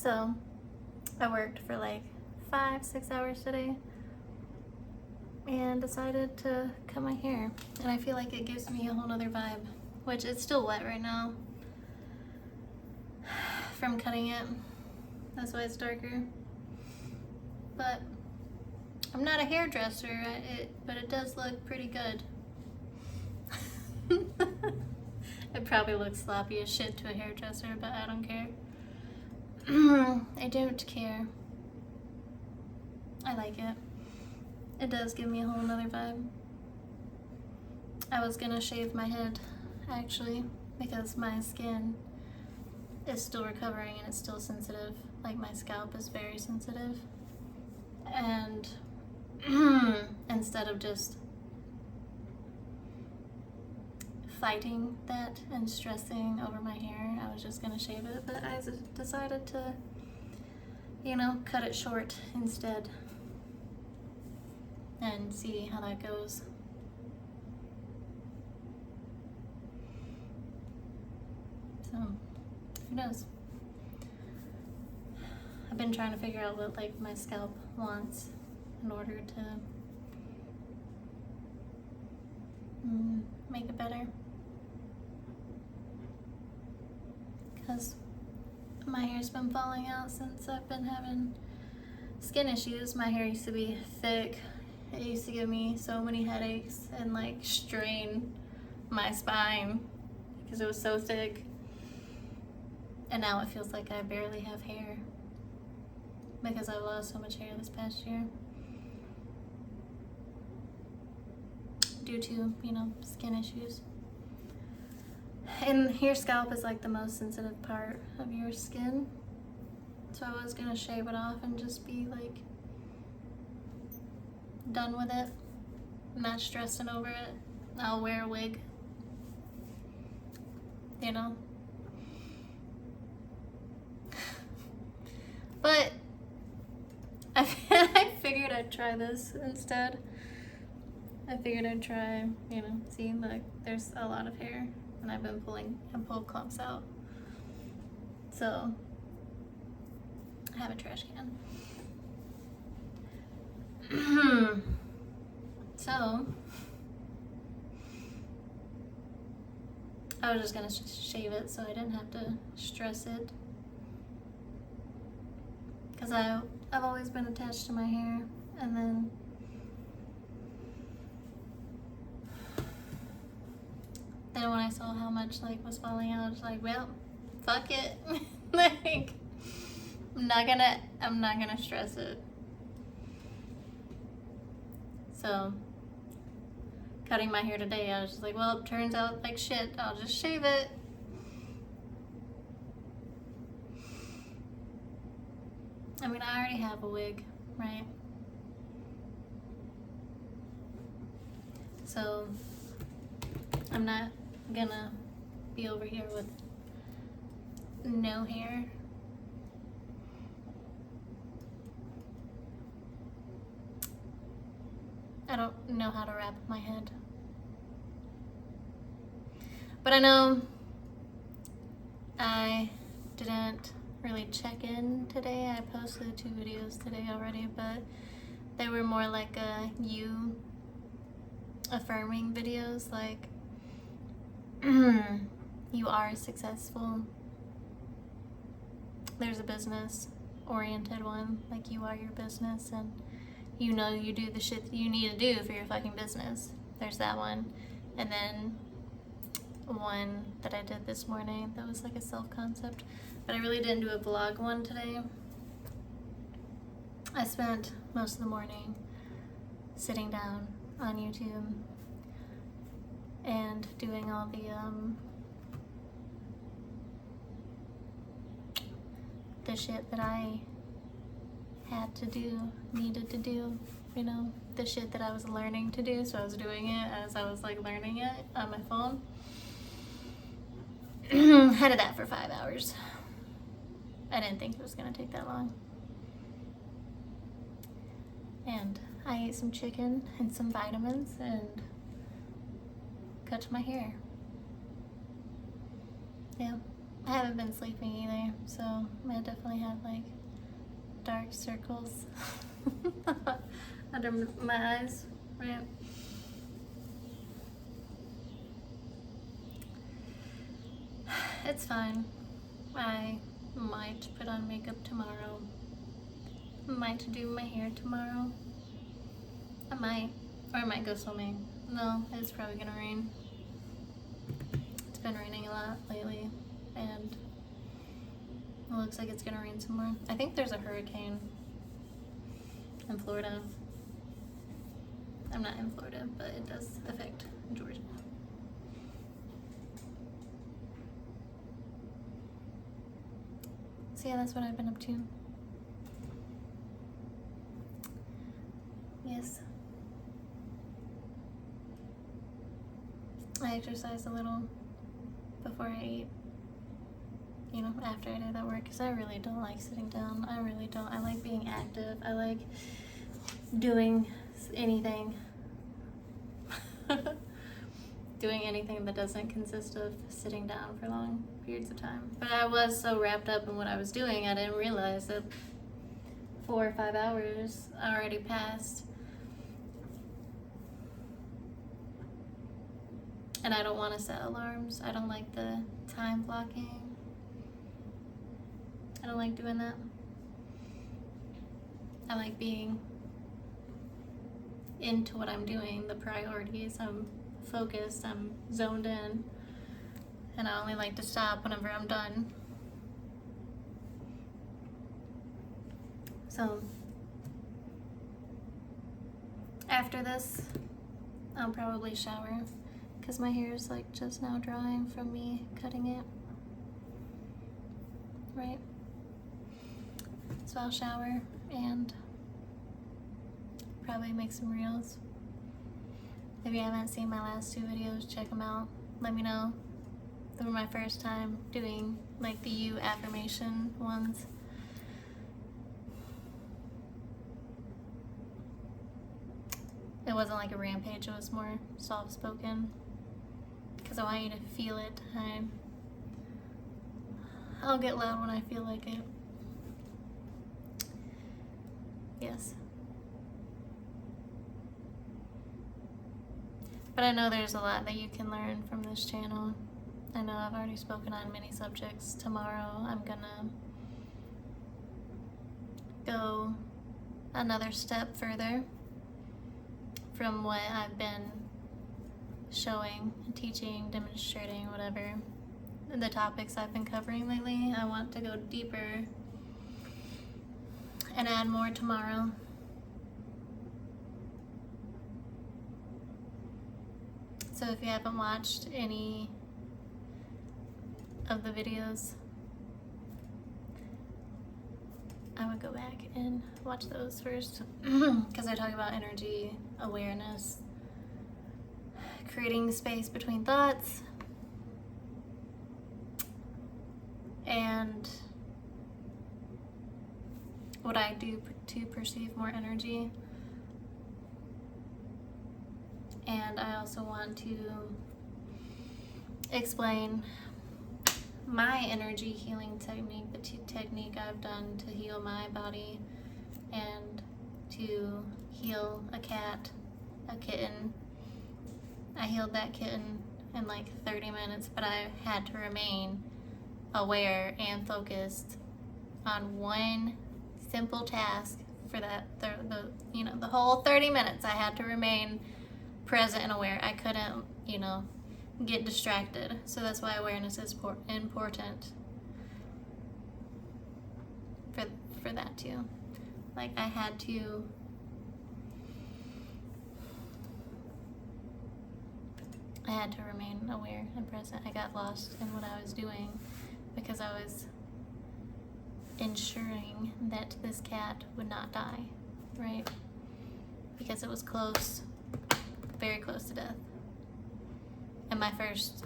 So I worked for like 5-6 hours today and decided to cut my hair. And I feel like it gives me a whole nother vibe, which it's still wet right now from cutting it. That's why it's darker. But I'm not a hairdresser, but it does look pretty good. It probably looks sloppy as shit to a hairdresser, but I don't care. I don't care. I like it. It does give me a whole nother vibe. I was gonna shave my head, actually, because my skin is still recovering and it's still sensitive. Like, my scalp is very sensitive. And instead of just fighting that and stressing over my hair, I was just gonna shave it, but I decided to, you know, cut it short instead and see how that goes. So, who knows? I've been trying to figure out what like my scalp wants in order to make it better. Because my hair's been falling out since I've been having skin issues. My hair used to be thick. It used to give me so many headaches and like strain my spine because it was so thick. And now it feels like I barely have hair because I lost so much hair this past year due to, you know, skin issues. And your scalp is like the most sensitive part of your skin. So I was gonna shave it off and just be like done with it. Not stressing over it. I'll wear a wig. You know? But I figured I'd try this instead. I figured I'd try, you know, see, look, there's a lot of hair. And I've been pulled clumps out. So I have a trash can. So I was just gonna shave it so I didn't have to stress it. Cause I've always been attached to my hair, and then when I saw how much like was falling out, I was like, well, fuck it. Like, I'm not gonna stress it. So cutting my hair today, I was just like, well, it turns out like shit, I'll just shave it. I mean, I already have a wig, right? So I'm not gonna be over here with no hair. I don't know how to wrap my head. But I know I didn't really check in today. I posted 2 videos today already, but they were more like you affirming videos, like you are successful. There's a business oriented one, like you are your business and you know you do the shit that you need to do for your fucking business. There's that one. And then one that I did this morning that was like a self-concept, but I really didn't do a vlog one today. I spent most of the morning sitting down on YouTube and doing all the shit that I had to do, needed to do, you know, the shit that I was learning to do. So I was doing it as I was like learning it on my phone. I did that for 5 hours. I didn't think it was gonna take that long. And I ate some chicken and some vitamins and cut my hair. Yeah. I haven't been sleeping either, so I definitely have like dark circles under my eyes, right? It's fine. I might put on makeup tomorrow. Might do my hair tomorrow. I might. Or I might go swimming. No, it's probably gonna rain. It's been raining a lot lately, and it looks like it's gonna rain some more. I think there's a hurricane in Florida. I'm not in Florida, but it does affect Georgia. So yeah, that's what I've been up to. Yes. I exercise a little before I eat. You know, after I do that work, because I really don't like sitting down. I really don't. I like being active. I like doing anything. Doing anything that doesn't consist of sitting down for long periods of time. But I was so wrapped up in what I was doing, I didn't realize that 4 or 5 hours already passed. And I don't want to set alarms. I don't like the time blocking. I don't like doing that. I like being into what I'm doing, the priorities. I'm focused, I'm zoned in, and I only like to stop whenever I'm done. So after this, I'll probably shower, because my hair is like just now drying from me cutting it, right? So I'll shower and probably make some reels. If you haven't seen my last 2 videos, check them out. Let me know. They were my first time doing like the you affirmation ones. It wasn't like a rampage, it was more soft-spoken, because I want you to feel it. I'll get loud when I feel like it. Yes. But I know there's a lot that you can learn from this channel. I know I've already spoken on many subjects. Tomorrow I'm gonna go another step further from what I've been showing, teaching, demonstrating, whatever, the topics I've been covering lately. I want to go deeper and add more tomorrow. So if you haven't watched any of the videos, I would go back and watch those first, because I talk about energy, awareness, creating space between thoughts, and what I do to perceive more energy. And I also want to explain my energy healing technique, the technique I've done to heal my body and to heal a cat, a kitten. I healed that kitten in like 30 minutes, but I had to remain aware and focused on one simple task for that, the whole 30 minutes. I had to remain present and aware. I couldn't, get distracted. So that's why awareness is important for that too. Like I had to remain aware and present. I got lost in what I was doing because I was ensuring that this cat would not die, right? Because it was close, very close to death. And my first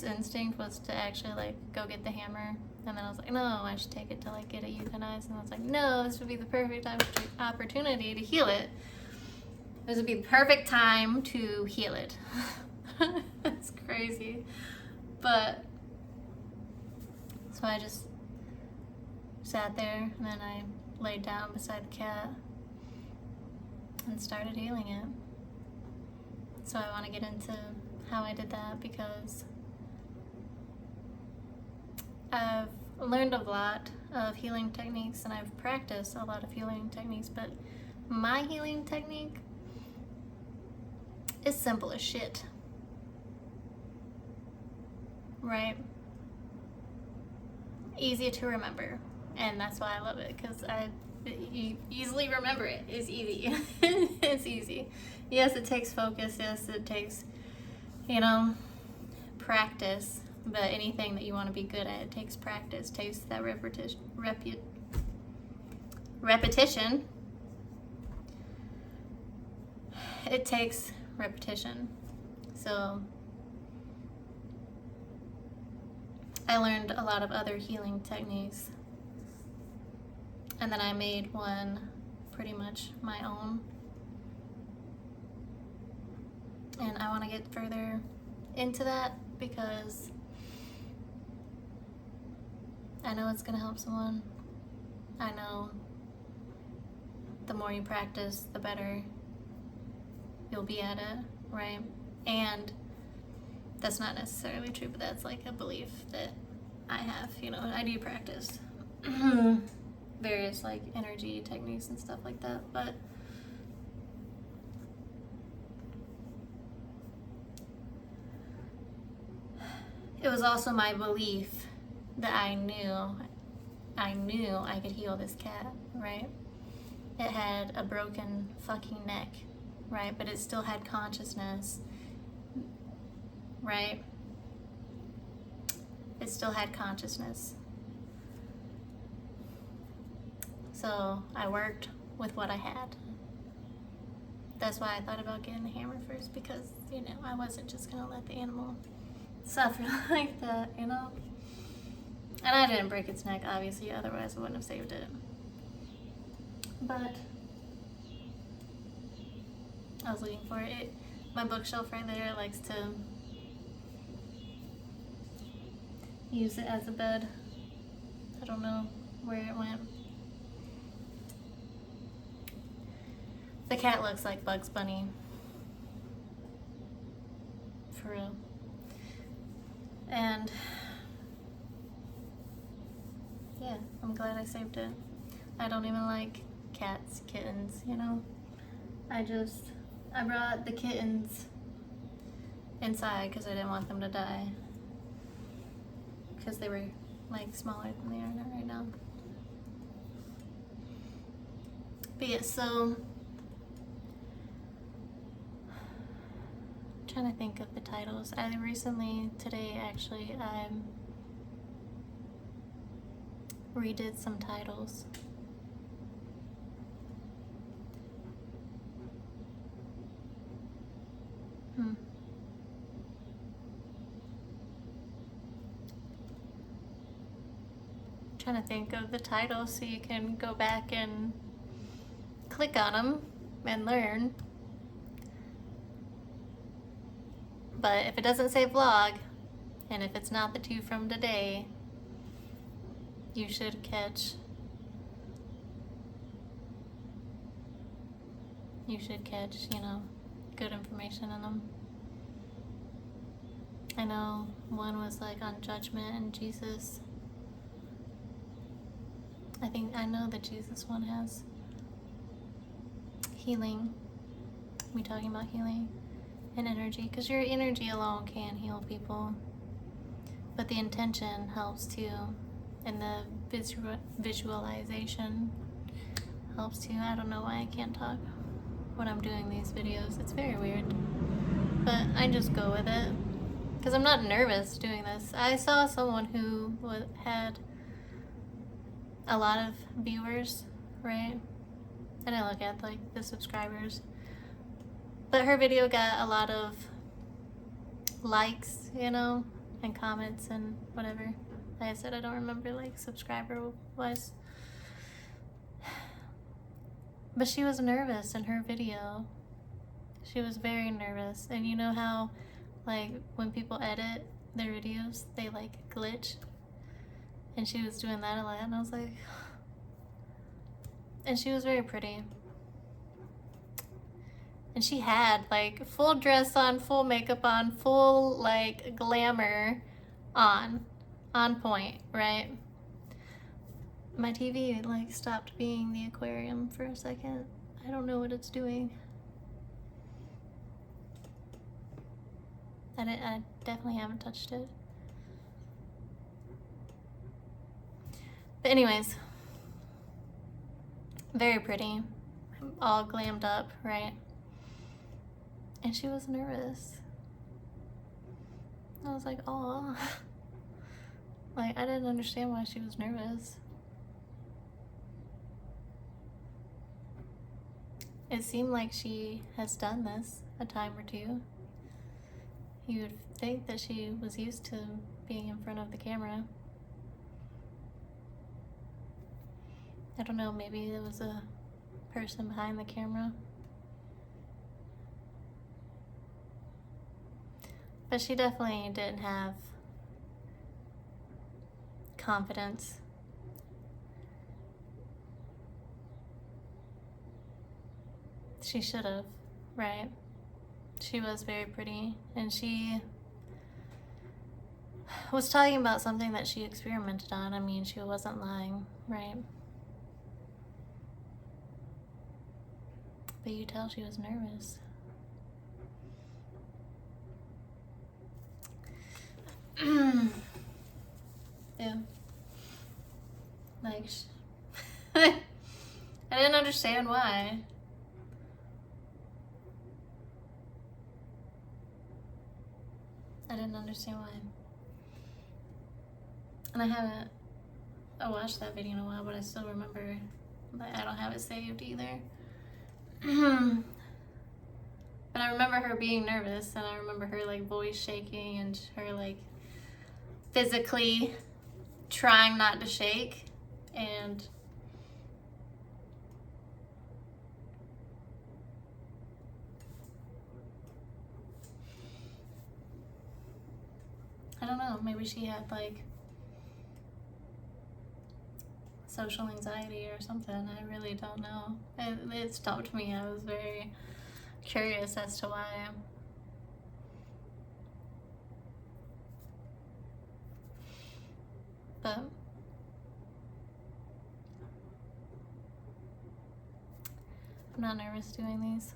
instinct was to actually like go get the hammer, and then I was like, no, I should take it to like get it euthanized. And I was like, no, this would be the perfect opportunity to heal it. This would be the perfect time to heal it. It's crazy. But, so I just sat there and then I laid down beside the cat and started healing it. So I want to get into how I did that because I've learned a lot of healing techniques and I've practiced a lot of healing techniques, but my healing technique is simple as shit. Right? Easy to remember. And that's why I love it, because you easily remember it. It's easy. It's easy. Yes, it takes focus. Yes, it takes, practice. But anything that you want to be good at, it takes practice. Takes that repetition. It takes repetition. So I learned a lot of other healing techniques. And then I made one pretty much my own. And I want to get further into that because I know it's going to help someone. I know the more you practice, the better you'll be at it, right? And that's not necessarily true, but that's like a belief that I have. I do practice various like energy techniques and stuff like that, but it was also my belief that I knew I could heal this cat, right? It had a broken fucking neck, right? But it still had consciousness, right? It still had consciousness. So I worked with what I had. That's why I thought about getting a hammer first, because, I wasn't just gonna let the animal suffer like that, And I didn't break its neck, obviously, otherwise I wouldn't have saved it. But I was looking for it. My bookshelf right there likes to use it as a bed. I don't know where it went. The cat looks like Bugs Bunny. For real. And yeah, I'm glad I saved it. I don't even like cats, kittens, I brought the kittens inside because I didn't want them to die. Because they were like smaller than they are right now. But yeah, so I'm trying to think of the titles. I recently, today actually, I redid some titles. Trying to think of the titles so you can go back and click on them and learn. But if it doesn't say vlog, and if it's not the two from today, you should catch good information in them. I know one was like on judgment and Jesus. I know the Jesus one has healing. We talking about healing and energy, because your energy alone can heal people, but the intention helps too, and the visualization helps too. I don't know why I can't talk when I'm doing these videos. It's very weird, but I just go with it because I'm not nervous doing this. I saw someone who had a lot of viewers, right? And I look at like the subscribers, but her video got a lot of likes, and comments and whatever. Like I said, I don't remember like subscriber wise, but she was nervous in her video. She was very nervous, and you know how Like when people edit their videos, they like glitch. And she was doing that a lot, and I was like, and she was very pretty. And she had like full dress on, full makeup on, full like glamour on point, right? My TV like stopped being the aquarium for a second. I don't know what it's doing. I definitely haven't touched it. But anyways, very pretty, all glammed up, right? And she was nervous. I was like, oh, like I didn't understand why she was nervous. It seemed like she has done this a time or two. You would think that she was used to being in front of the camera. I don't know, maybe there was a person behind the camera. But she definitely didn't have confidence. She should have, right? She was very pretty, and she was talking about something that she experimented on. I mean, she wasn't lying, right? But you tell she was nervous. Yeah. Like, I didn't understand why. I didn't understand why. And I haven't watched that video in a while, but I still remember, like, I don't have it saved either. But I remember her being nervous, and I remember her like voice shaking and her like physically trying not to shake. And I don't know, maybe she had like social anxiety or something. I really don't know. It stopped me. I was very curious as to why. But I'm not nervous doing these.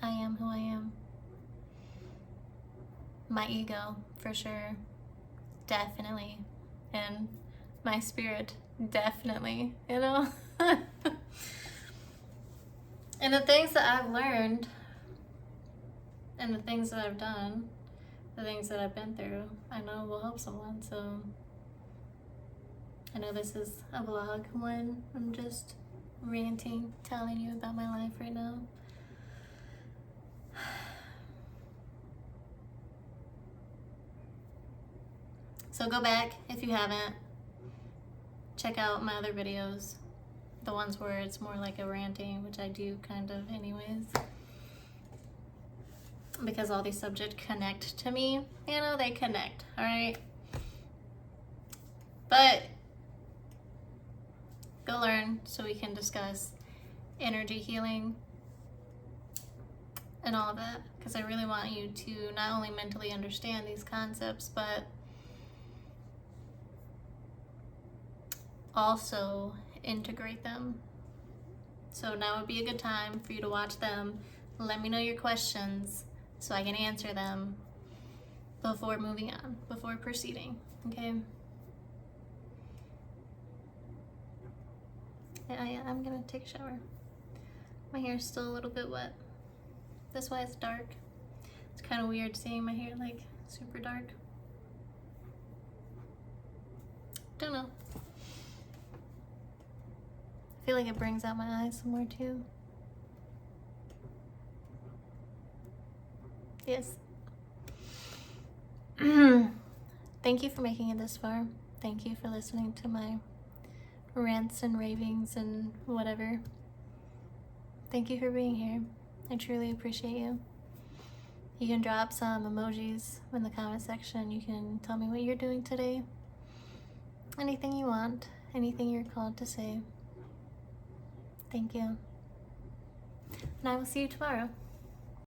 I am who I am. My ego, for sure, definitely. And my spirit, definitely, you know? And the things that I've learned and the things that I've done, the things that I've been through, I know will help someone. So I know this is a vlog when I'm just ranting, telling you about my life right now. So go back if you haven't. Check out my other videos. The ones where it's more like a ranting, which I do kind of anyways. Because all these subjects connect to me. You know, they connect, alright? But go learn so we can discuss energy healing and all of that. Because I really want you to not only mentally understand these concepts, but also integrate them. So now would be a good time for you to watch them. Let me know your questions so I can answer them before moving on, before proceeding, okay? I'm gonna take a shower. My hair is still a little bit wet. That's why it's dark. It's kind of weird seeing my hair like super dark. Don't know. I feel like it brings out my eyes some more too. Yes. Thank you for making it this far. Thank you for listening to my rants and ravings and whatever. Thank you for being here. I truly appreciate you. You can drop some emojis in the comment section. You can tell me what you're doing today. Anything you want, anything you're called to say. Thank you. And I will see you tomorrow.